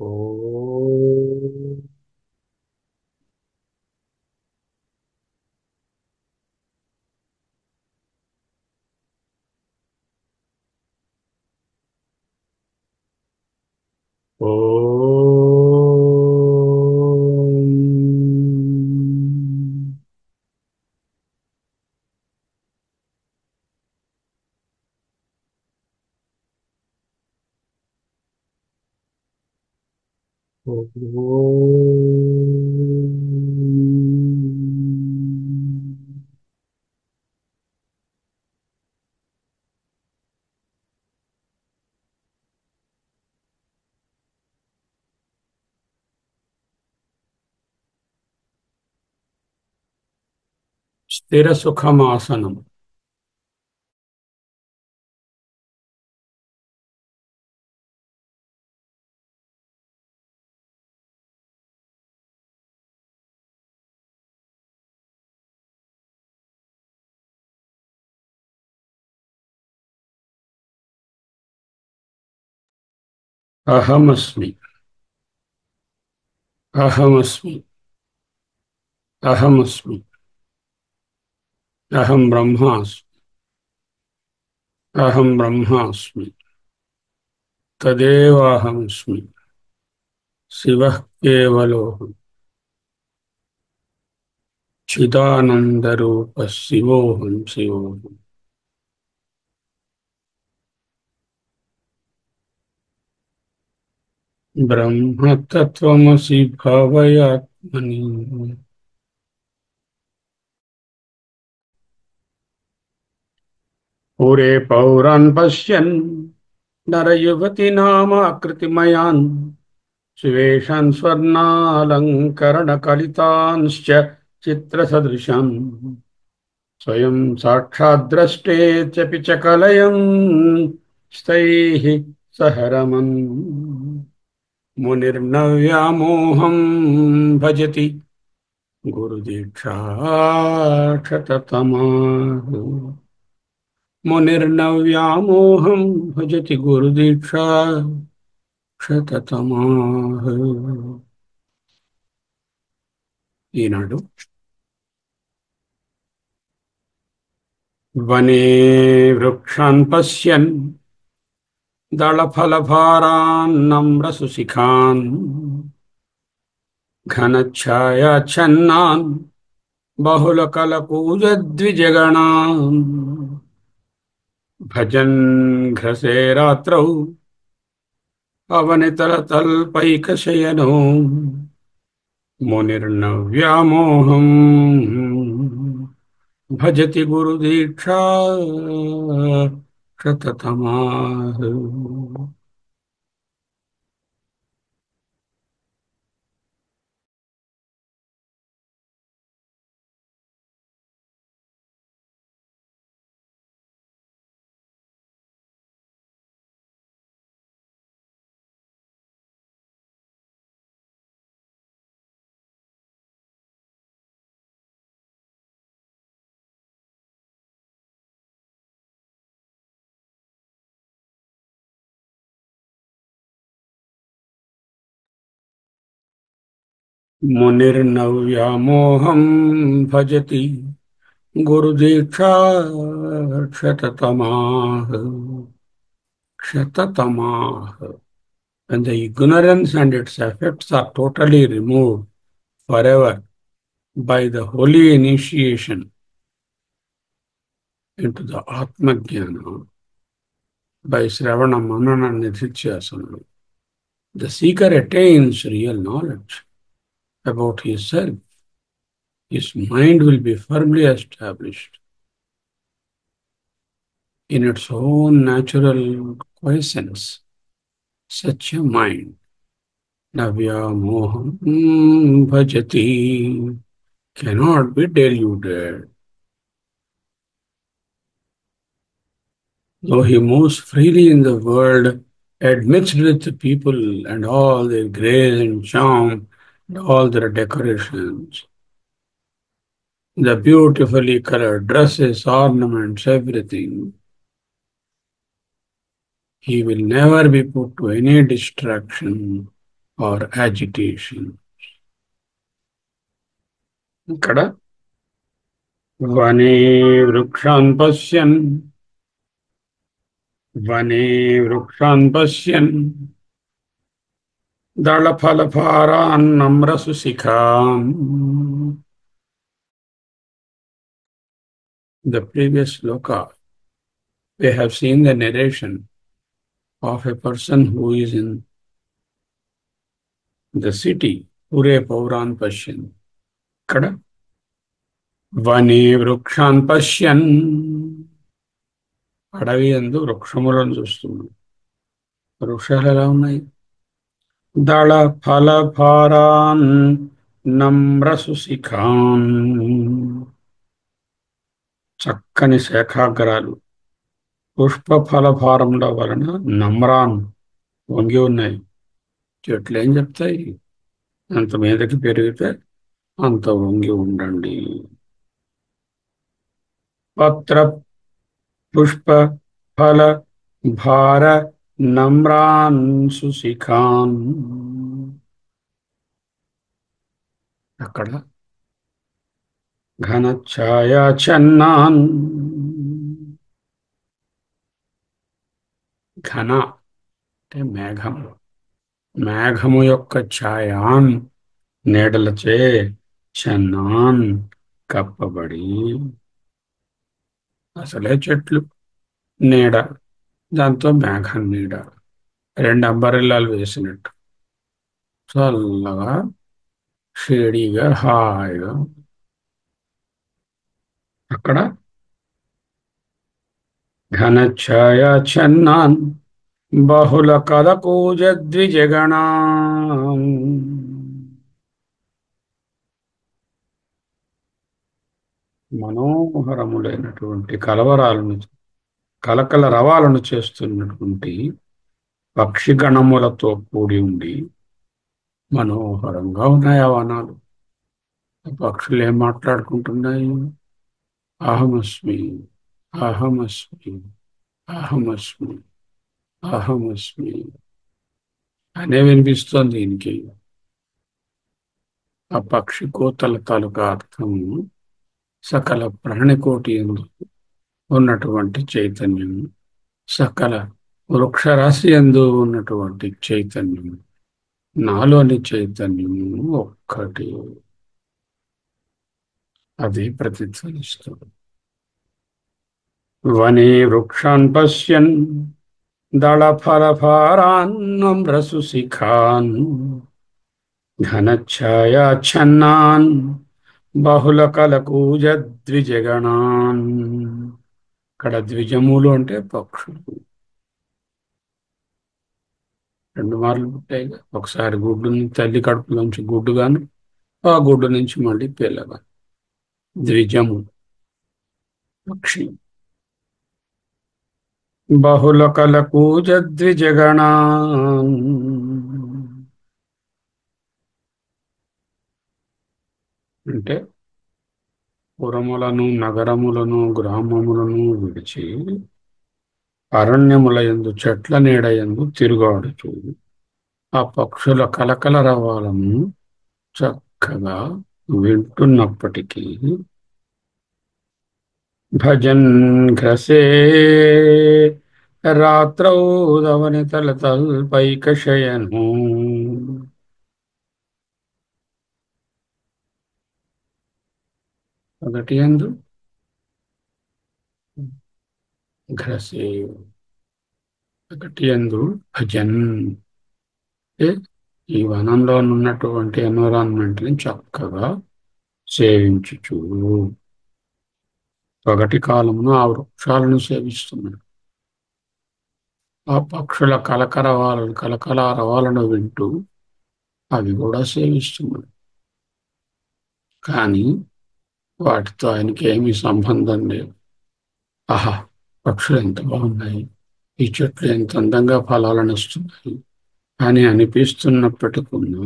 ఓం. ఓం. స్థిర సుఖమాసనం. అహమస్మి. అహమస్మి. అహమస్మి. అహం బ్రహ్మాస్మి. అహం బ్రహ్మాస్మి. తదేవాహమస్మి. శివః కేవలోऽహం. చిదానందరూపः శివోऽహం శివోऽహం. బ్రహ్మతత్వమసి భావయాత్మని. पुरे पौरान् पश्यन् नरयुवतीनामाकृतिमयान् स्वेषान् स्वर्णालङ्करणकलितांश्च चित्रसदृशान् स्वयं साक्षाद्द्रष्टेत्यपि च कलयन् stैः सह रमन् मुनिर्न व्यामोहं भजति गुरुदीक्षाक्षततमाः मुनिर्न व्यामोहं भजति गुरुदीक्षा క్షతతమాః. ఈనాడు వనే వృక్షాన్ పశ్యన్ దళఫలభారాన్ నమ్రసుశిఖాన్ ఘనఛాయాచ్ఛన్నాన్ బహుళకలకూజద్విజగణాన్ భజన్ ఘ్రసే రాత్రౌ అవనితలతల్పైకశయనో మునిర్న వ్యామోహం భజతి గురుదీక్షా క్షతతమాః. మునిర్న వ్యామోహం భజతి గురుదీక్షా క్షతతమాః. క్షతతమాః. When the ignorance and its effects are totally removed forever by the holy initiation into the Atma Jnana, by Sravana, Manana, Nidhityasana, the seeker attains real knowledge about his self. His mind will be firmly established in its own natural quiescence. Such a mind, Navyamoham Bhajati, cannot be deluded. Though he moves freely in the world, admixed with the people and all their grace and charm, and all their decorations, the beautifully colored dresses, ornaments, everything, he will never be put to any distraction or agitation. ఇక్కడ వనే వృక్షాన్ పశ్యన్ వనే వృక్షాన్ పశ్యన్ దళఫలభారాన్ నమ్రసుశిఖాన్. The previous sloka, we have seen the narration of a person who is in the city, Pure Pauran Pashyan. ఇక్కడ వనే వృక్షాన్ పశ్యన్, అడవి యందు వృక్షములను చూస్తున్నాడు. వృక్షాలు ఎలా ఉన్నాయి? దళ ఫలభారాన్ నమ్రసుశిఖాన్, చక్కని శాఖాగ్రాలు పుష్ప ఫలభారముల వలన నమ్రాన్ వంగి ఉన్నాయి. చెట్లు ఏం చెప్తాయి? అంత మీదకి పెరిగితే అంత వంగి ఉండండి. పత్ర పుష్ప ఫల భార నమ్రాన్ సుశిఖాన్. అక్కడ ఘన ఛాయాఛన్నాన్, ఘన అంటే మేఘము, మేఘము యొక్క ఛాయాన్ నీడలచే, చన్నాన్ కప్పబడి, అసలే చెట్లు నీడ, దాంతో మేఘం నీడ, రెండు అంబరిల్లాలు వేసినట్టు చల్లగా షేడీగా హాయిగా. అక్కడ ఘన ఛాయాఛన్నాన్ బహుళ కలకూజ ద్విజగణాన్. మనోహరములైనటువంటి కలవరాలను, కలకల రవాలను చేస్తున్నటువంటి పక్షిగణములతో కూడి ఉండి మనోహరంగా ఉన్నాయి ఆ వనాలు. పక్షులు ఏం మాట్లాడుకుంటున్నాయి? అహమస్మి అహమస్మి అహమస్మి అహమస్మి అనే వినిపిస్తోంది దీనికి. ఆ పక్షి కోతల తాలూకా అర్థము సకల ప్రాణికోటి యందు ఉన్నటువంటి చైతన్యము, సకల వృక్షరాశి యందు ఉన్నటువంటి చైతన్యము, నాలోని చైతన్యము ఒక్కటి, అది ప్రతిధ్వనిస్తుంది. వనే వృక్షాన్ పశ్యన్ దళఫలభారాన్ నమ్రసుశిఖాన్ ఘనఛాయాఛన్నాన్ బహుళకలకూజ ద్విజగణాన్. ఇక్కడ ద్విజములు అంటే పక్షులు. రెండు మార్లు పుట్టాయి. ఒకసారి గుడ్డు నుంచి, తల్లి కడుపులోంచి గుడ్డుగాను, ఆ గుడ్డు నుంచి మళ్ళీ పిల్లగా. ద్విజము పక్షి. బహుళకలకూజ ద్విజగణాన్ అంటే పురములను, నగరములను, గ్రామములను విడిచి అరణ్యముల యందు, చెట్ల నీడ యందు తిరుగాడుతూ ఆ పక్షుల కలకల రవాలను చక్కగా వింటున్నప్పటికీ భజన్ ఘ్రసే రాత్రౌ ధవనితల తల్పైకశయను. ఒకటి యందు ఘ్రసే, ఒకటి యందు భజన్, ఈ వనంలో ఉన్నటువంటి ఎన్విరాన్మెంట్ ని చక్కగా సేవించుచు పగటి కాలమున ఆ వృక్షాలను సేవిస్తున్నాడు. ఆ పక్షుల కలకలారవాలను వింటూ అవి కూడా సేవిస్తున్నాడు. కానీ వాటితో ఆయనకి ఏమీ సంబంధం లేదు. ఆహా, పక్షులు ఎంత బాగున్నాయి, ఈ చెట్లు ఎంత అందంగా ఫలాలను ఇస్తున్నాయి అని అనిపిస్తున్నప్పటికున్నా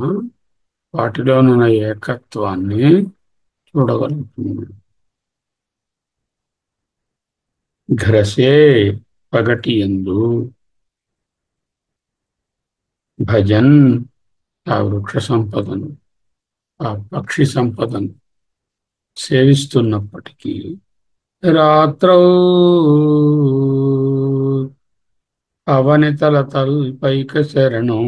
వాటిలోనున్న ఏకత్వాన్ని చూడగలుగుతుంది. ఘ్రసే పగటి యందు, భజన్ ఆ వృక్ష సంపదను, ఆ పక్షి సంపదను సేవిస్తున్నప్పటికీ రాత్రౌ అవనితల తల్పైక శరణం.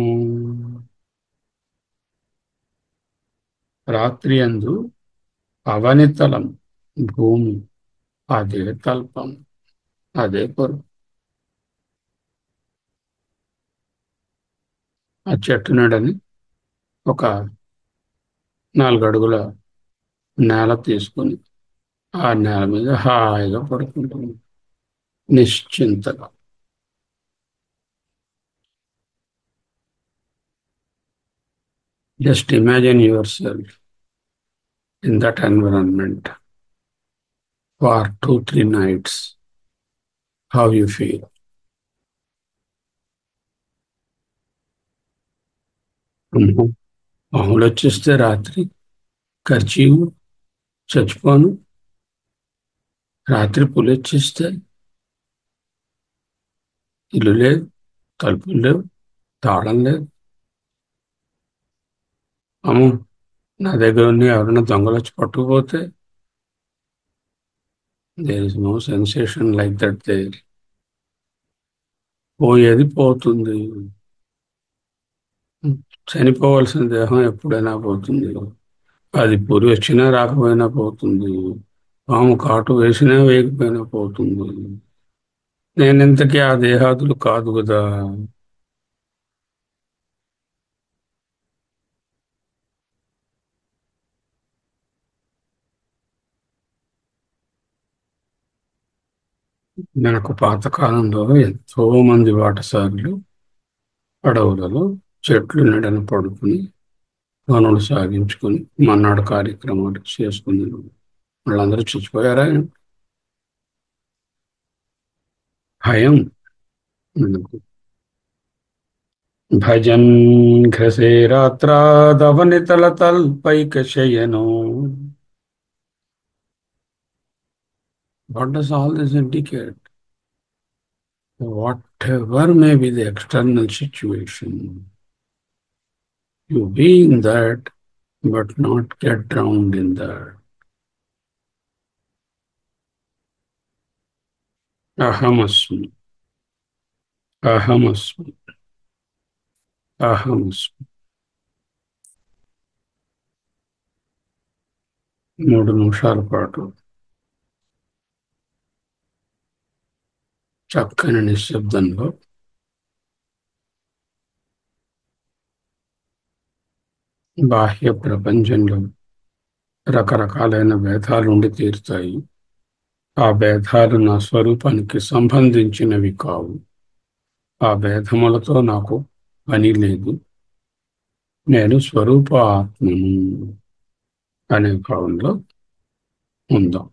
రాత్రి అందు అవనితలం భూమి, అదే తల్పం, అదే పరుపు. ఆ చెట్టు నీడని ఒక 4 అడుగుల నేల తీసుకొని ఆ నేల మీద హాయిగా పడుకుంటుంది నిశ్చింతగా. Just imagine yourself in that environment for 2, 3 nights. How you feel? మామూలు వచ్చేస్తే రాత్రి ఖర్చీవు చచ్చిపోను. రాత్రి పులి వచ్చేస్తే ఇల్లు లేదు, తలుపులు లేవు, తాళం లేదు. అమ్మో, నా దగ్గర ఉన్న ఎవరైనా దొంగలు వచ్చి పట్టుకుపోతే there is no sensation like that there. పోయేది పోతుంది. చనిపోవలసిన దేహం ఎప్పుడైనా పోతుంది. అది పులి వచ్చినా రాకపోయినా పోతుంది. పాము కాటు వేసినా వేయకపోయినా పోతుంది. నేనింతకీ ఆ దేహాదులు కాదు కదా. నాకు పాతకాలంలో ఎంతో మంది బాటసారులు అడవులలో చెట్లు నీడన పడుకుని పనులు సాగించుకొని మన్నాడు కార్యక్రమాలు చేసుకుని వాళ్ళందరూ చచ్చిపోయారా? భయం ఎందుకు? Bhajan ఘ్రసే రాత్రాదవనితల తల్పైక శయనం. What does all this indicate? Whatever may be the external situation, you be in that, but not get drowned in that. Ahamasmi, ahamasmi, ahamasmi. 3 నిమిషాల పాటు చక్కని నిశ్శబ్దంలో బాహ్య ప్రపంచంలో రకరకాలైన భేదాలు ఉండి తీరుతాయి. ఆ భేదాలు నా స్వరూపానికి సంబంధించినవి కావు. ఆ భేదములతో నాకు పని లేదు. నేను స్వరూప ఆత్మను అనే భావంలో ఉందాం.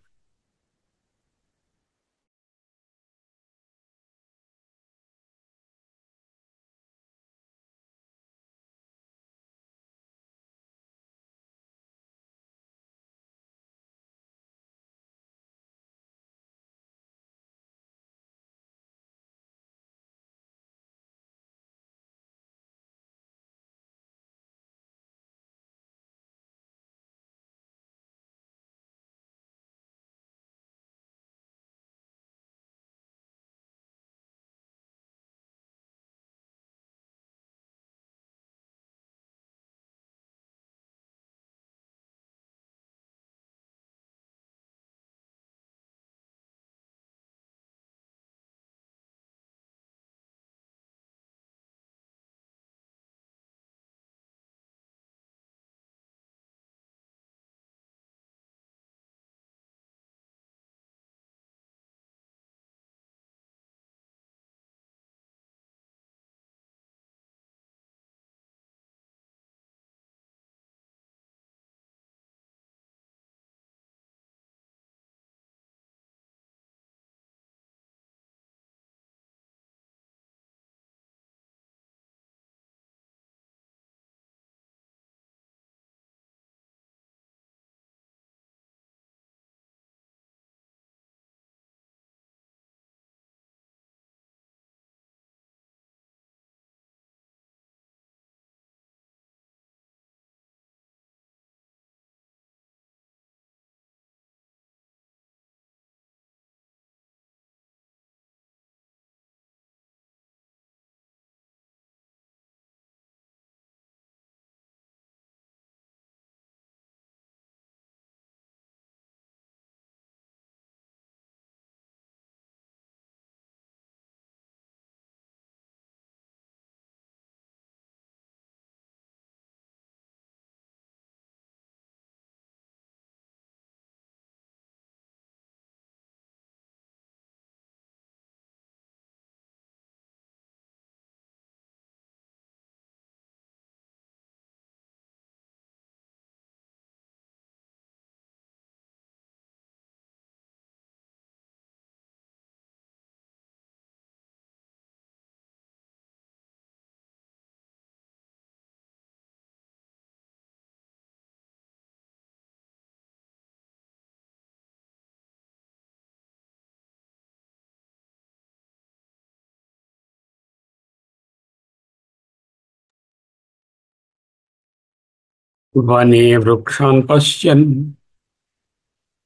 वने वृक्षान् पश्यन्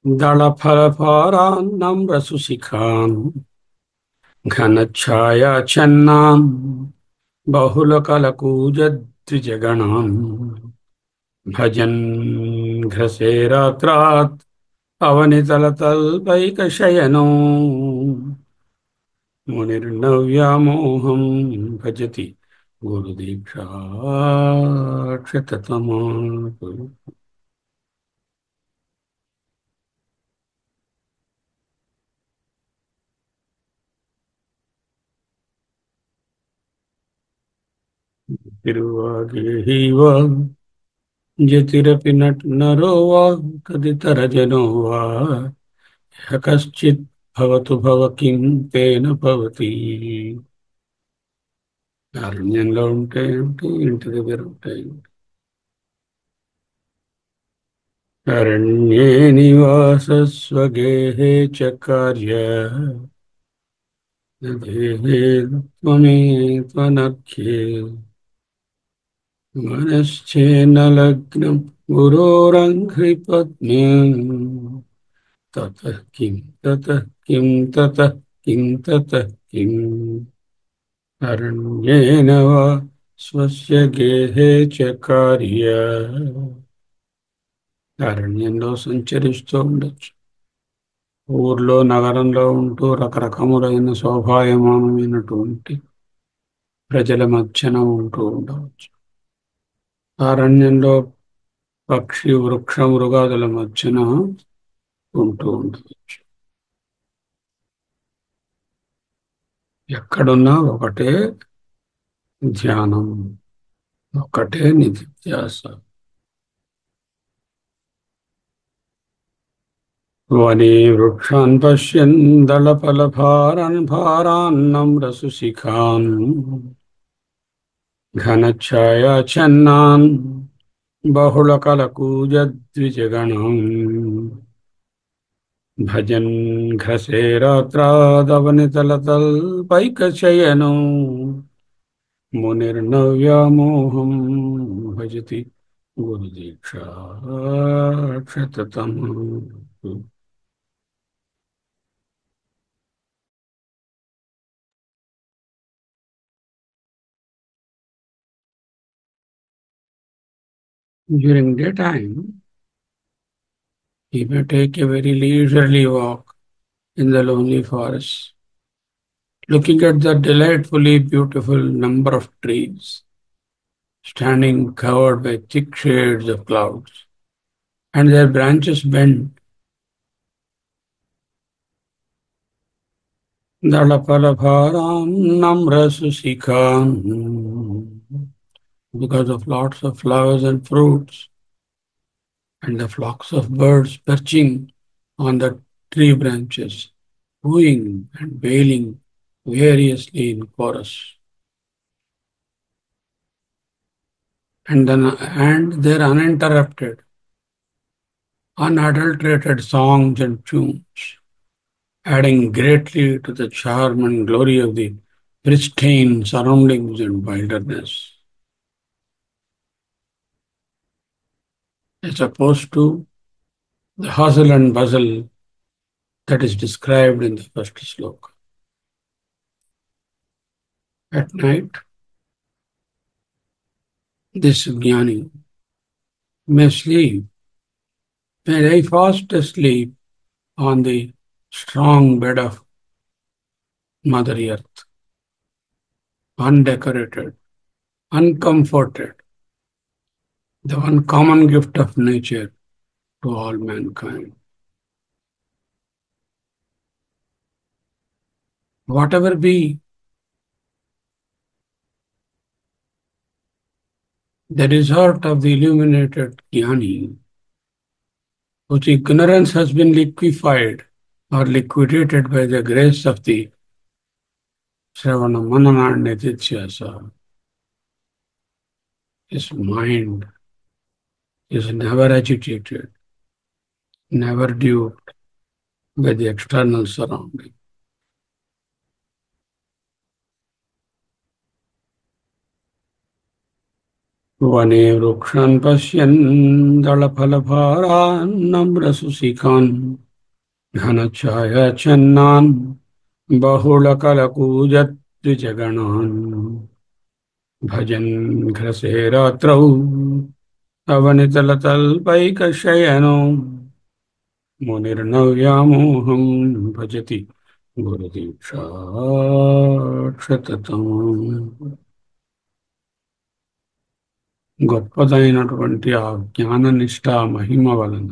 दलफलफारान्नम्रसुशिखान् घनच्छायाच्छन्नान् बहुलकलकूजद्विजगणान् भजन् घ्रसेरात्रात् अवनितलतल्पैकशयनो मुनिर्नव्यामोहं भजति गुरुदीक्षाक्षततमात् तिरुवागेहीव यतिरपि नरो वा तदितरजनो वा यः कश्चित् भवतु भव किं तेन भवति అరణ్యంలో ఉంటే ఏంటి ఇంటి దగ్గర ఉంటాయి అరణ్యే నివాసస్వగేహే చ కార్య దేహే త్వమే త్వనఖ్యే మనశ్చేన లగ్నం గురోరంఘ్రి పద్మ్యం తతః కిం తతః కిం తతః కిం తతః కిం అరణ్యేన వా స్వస్య గేహే చ కార్య అరణ్యంలో సంచరిస్తూ ఉండొచ్చు ఊర్లో నగరంలో ఉంటూ రకరకములైన శోభాయమానమైనటువంటి ప్రజల మధ్యన ఉంటూ ఉండవచ్చు అరణ్యంలో పక్షి వృక్ష మృగాదుల మధ్యన ఉంటూ ఉండవచ్చు ఎక్కడున్నా ఒకటే ధ్యానం ఒకటే నిధిధ్యాస వనే వృక్షాన్ పశ్యన్ దళఫలభారాన్ భారాన్నమ్రసుశిఖాన్ ఘనఛాయాఛన్నాన్ బహుళకలకూజద్విజగణం bhajan ఘసేరాత్రాదవనితలతల్పైకశయనో మునిర్నవ్యామోహం భజతి గురుదీక్షాక్షతతమః. During daytime, he may take a very leisurely walk in the lonely forest, looking at the delightfully beautiful number of trees, standing covered by thick shades of clouds, and their branches bend. Dalapalapharam because of lots of flowers and fruits, and the flocks of birds perching on the tree branches, cooing and wailing variously in chorus. And their uninterrupted, unadulterated songs and tunes, adding greatly to the charm and glory of the pristine surroundings and wilderness. As opposed to the hustle and bustle that is described in the first sloka. At night, this jnani may lie fast asleep on the strong bed of Mother Earth, undecorated, uncomforted, the one common gift of nature to all mankind. Whatever be the result of the illuminated jnani, whose ignorance has been liquefied or liquidated by the grace of the Shravana Manana and Nityasyasa, his mind is never agitated, never duped by the external surrounding. वने वृक्षान् पश्यन् दलफलभारान्नम्रसुशिखान् घनच्छायाच्छन्नान् बहुलकलकूजद्विजगणान् भजन् घ्रसे रात्रौ अवनितलतल्पैकशयनो मुनिर्नव्यामोहं भजति గురుదీక్షాక్షతతం. గొప్పదైనటువంటి ఆ జ్ఞాన నిష్ఠ మహిమ వలన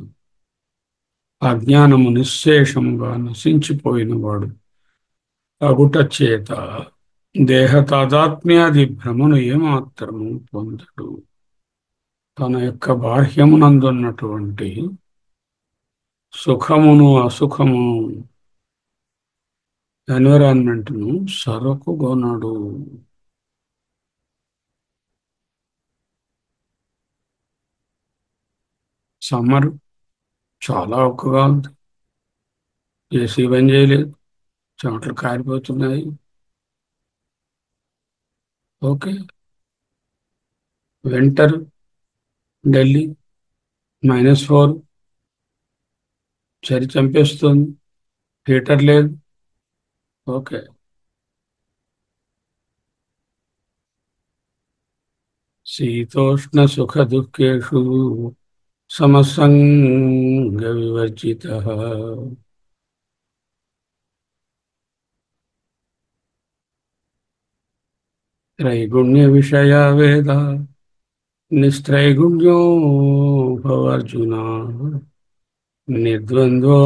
అజ్ఞానము నిశ్శేషముగా నశించిపోయిన వాడు అగుట చేత దేహ తాదాత్మ్యాది భ్రమను ఏమాత్రము పొందడు. తన యొక్క బాహ్యమునందున్నటువంటి సుఖమును అసుఖము ఎన్విరాన్మెంట్ను సరుకుగొనడు. సమ్మర్ చాలా ఒక్కగా ఉంది. ఏసీ బంద్ చేయలేదు, చెమటలు కారిపోతున్నాయి. ఓకే. వింటర్ ఢిల్లీ -4, చలి చంపేస్తుంది, హీటర్ లేదు. ఓకే. శీతోష్ణ సుఖ దుఃఖేషు సమసంగ వివర్జితః. త్రైగుణ్య విషయ వేద నిస్త్రైగుణ్యో భవార్జున. నిర్ద్వంద్వో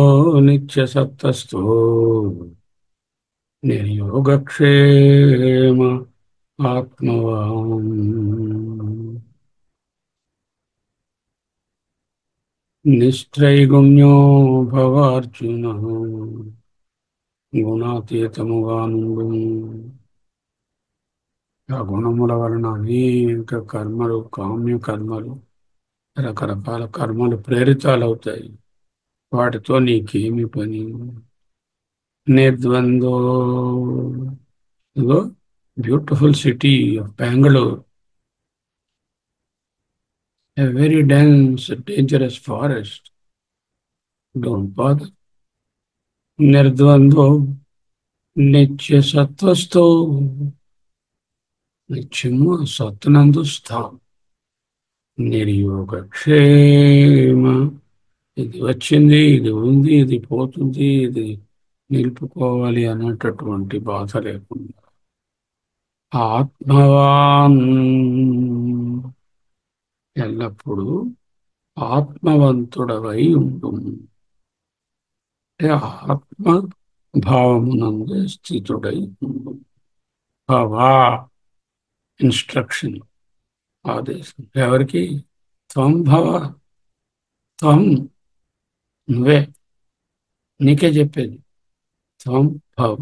నిత్య సప్తస్థో నిర్యోగక్షేమ ఆత్మవాన్. నిస్త్రైగుణ్యో భవార్జున. గుణాతీతముగా నుండు. ఆ గుణముల వలన అనేక కర్మలు, కామ్య కర్మలు, రకరకాల కర్మలు ప్రేరితాలవుతాయి. వాటితో నీకేమి పని? నిర్ద్వంద్వో. ఇదిగో beautiful city of Bengaluru, a very dense, dangerous forest. Don't bother. నిర్ద్వంద్వో నిత్య సత్వస్థో. నిత్యము సత్తునందు స్థా. నిర్యోగక్షేమ. ఇది వచ్చింది, ఇది ఉంది, ఇది పోతుంది, ఇది నిలుపుకోవాలి అనేటటువంటి బాధ లేకుండా ఆత్మవాన్. ఎల్లప్పుడూ ఆత్మవంతుడవై ఉండు. అంటే ఆత్మ భావమునందు స్థితుడై ఉండు. భవా ఇన్స్ట్రక్షన్, ఆదేశం. ఎవరికి? త్వం భవ. త్వం నువ్వే, నీకే చెప్పేది. త్వం భవ.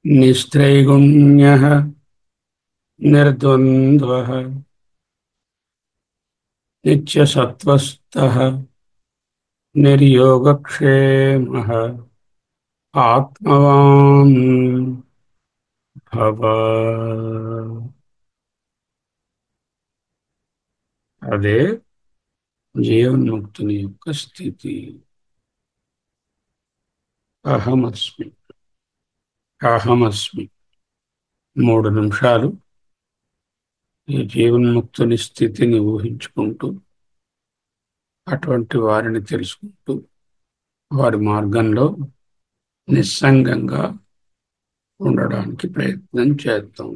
నిస్త్రైగుణ్యః నిర్ద్వంద్వః నిత్యసత్వస్థః నిర్యోగక్షేమః ఆత్మవాన్ భవ. అదే జీవన్ముక్తుని యొక్క స్థితి. అహమస్మి, అహమస్మి. 3 నిమిషాలు ఈ జీవన్ముక్తుని స్థితిని ఊహించుకుంటూ, అటువంటి వారిని తెలుసుకుంటూ, వారి మార్గంలో నిస్సంగంగా ఉండడానికి ప్రయత్నం చేద్దాం.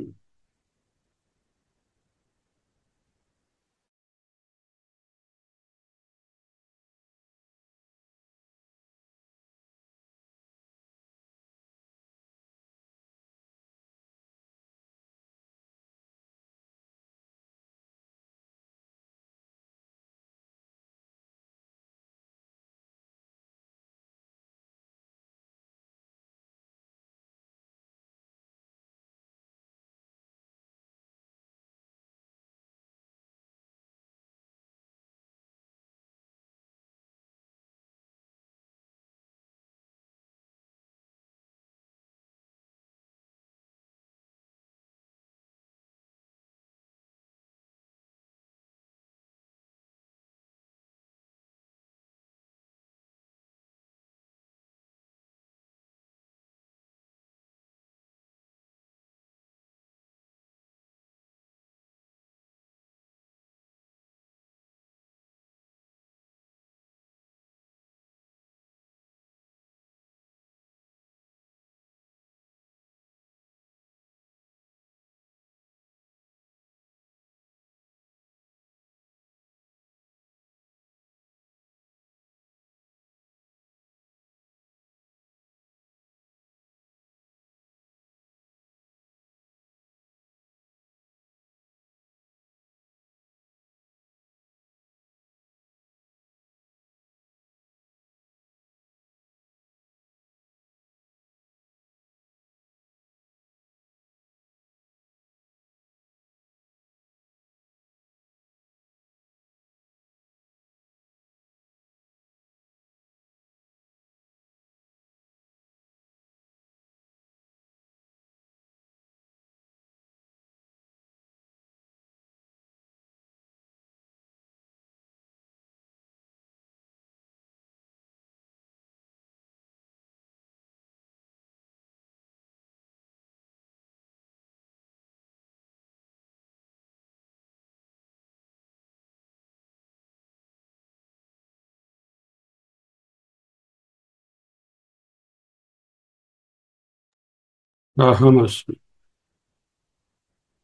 अहमस्मि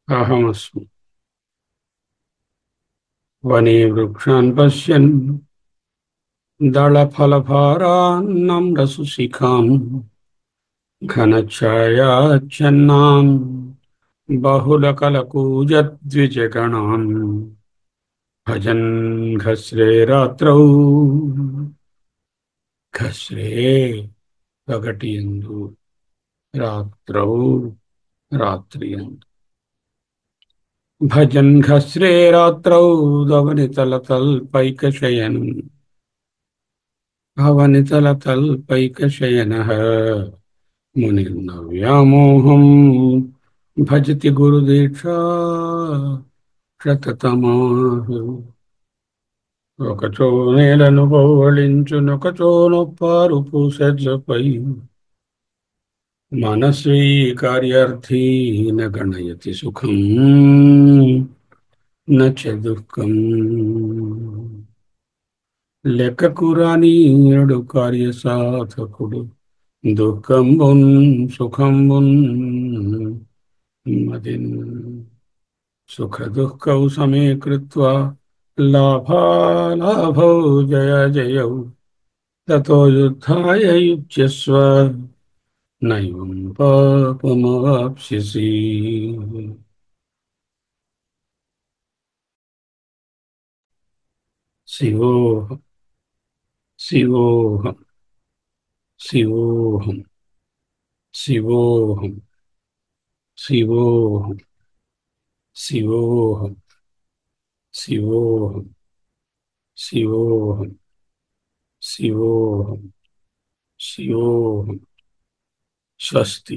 अहमस्मि वने वृक्षान् पश्यन् दलफलभारान्नम्रसुशिखाम् घनच्छायाच्छन्नान् बहुलकलकूजद्विजगणान् भजन् घस्रे रात्रौ घस्रे पगटियन्तु रात्रौ रात्रियन्तु भजन् घस्रे रात्रौ धवनितलतल्पैकशयनम् भवनितलतल्पैकशयनः मुनिर्नव्यामोहम् भजति गुरुदीक्षा శతతమాహ ఒకచో నేలను పౌవళించు నొకచో నొప్పారు పూసెజ్జపై మనస్వీ కార్యార్థీ న గణయతి సుఖం నచ దుఃఖం లెక్కకు రానీయడు కార్యసాధకుడు దుఃఖంబున్ సుఖంబున్ మదిన్ సుఖ దుఃఖౌ సమీకృత్వా లాభాలాభౌ జయ జయౌ తతో యుద్ధాయ యుజ్యస్వ నైవం పాపమవాప్స్యసి శివోహం శివోహం శివోహం శివోహం శివోహం శివోహం శివోహం శివోహం శివోహం శివోహం స్వస్తి.